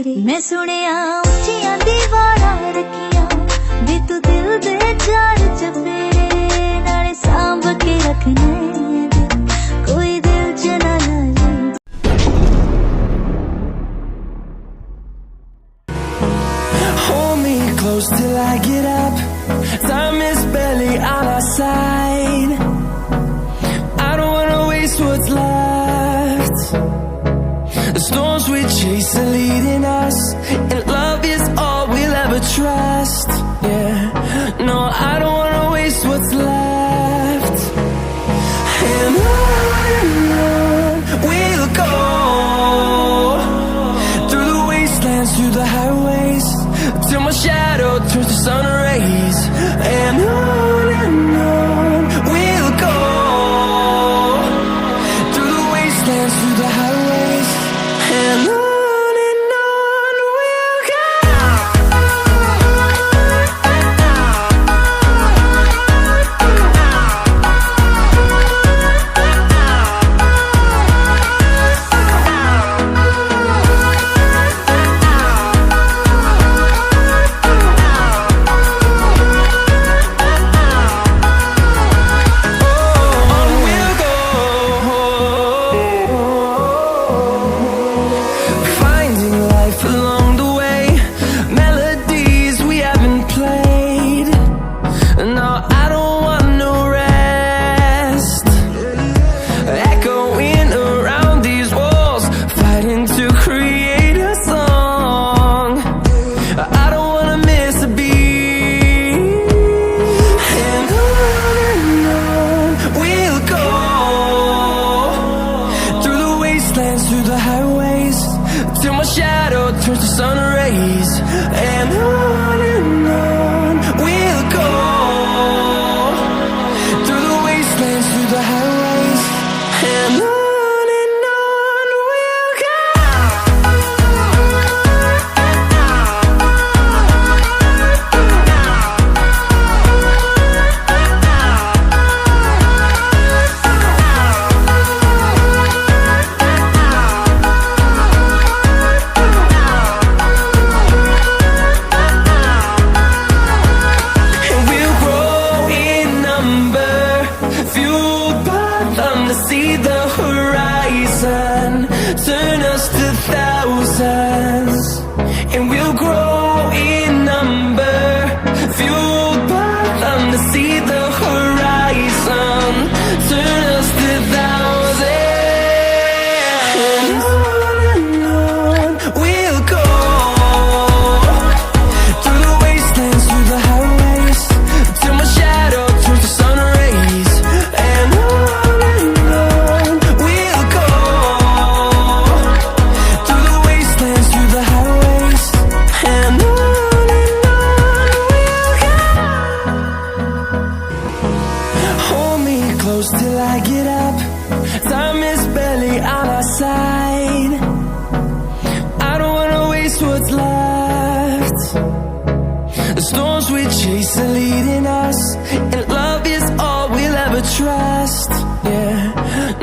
मैं सुनिया उच्चियां दीवारां रखियां भी तू दिल दे चार चफेरे नाले सांभ के रखने कोई दिल च ना लाए। Hold me close till I get up. Time is barely on our side. I don't wanna waste what's left. The storms we chase are leading us, and love is all we'll ever trust. Yeah, no, I don't wanna waste what's left. And on we'll go, through the wastelands, through the highways, till my shadow turns to sun rays. And on we'll go, through the wastelands, through the highways, and on we'll go. Through the highways, till my shadow turns to sun rays. And on we'll go, through the wastelands, through the highways, and on we'll go. See the horizon, turn us to thousands, and we'll grow in number, fueled by them to see the horizon, turn us to thousands, and on we'll go, through the wastelands, through the highways, till my shadow turns to sun rays. And till I get up, time is barely on our side. I don't wanna waste what's left. The storms we chase are leading us, and love is all we'll ever trust. Yeah,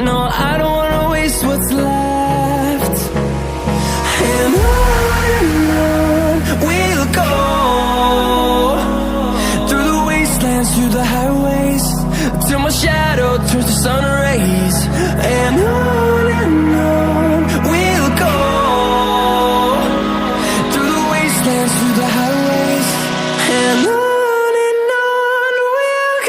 no, I don't wanna waste what's left. And on we'll go, through the wastelands, through the highways, till my shadow turns to sun rays. And on we'll go, through the wastelands, through the highways, and on we'll go.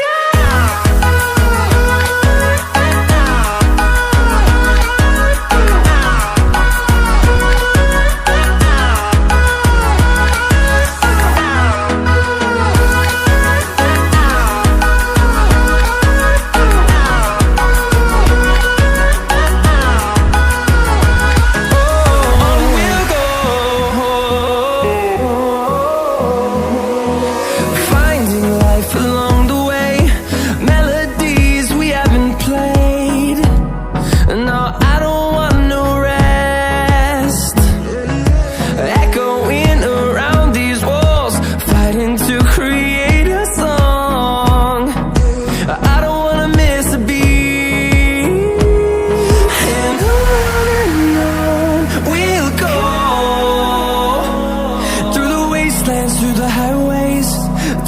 wastelands, through the highways,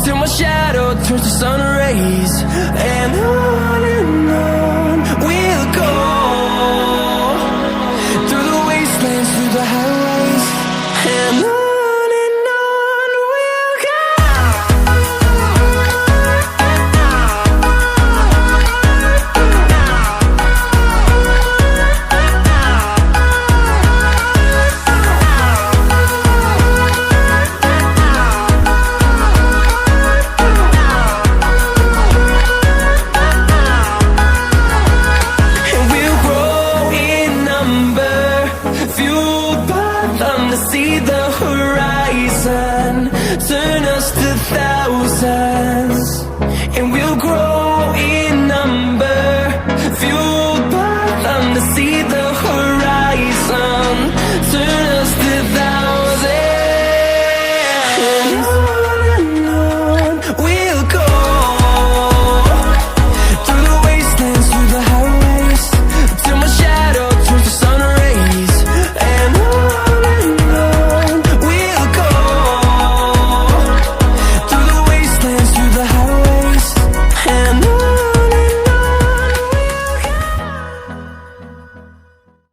till my shadow turns to sun rays. And on we'll go, through the wastelands, through the highways, and on we'll go. To see the horizon turn us to thousands, and we'll grow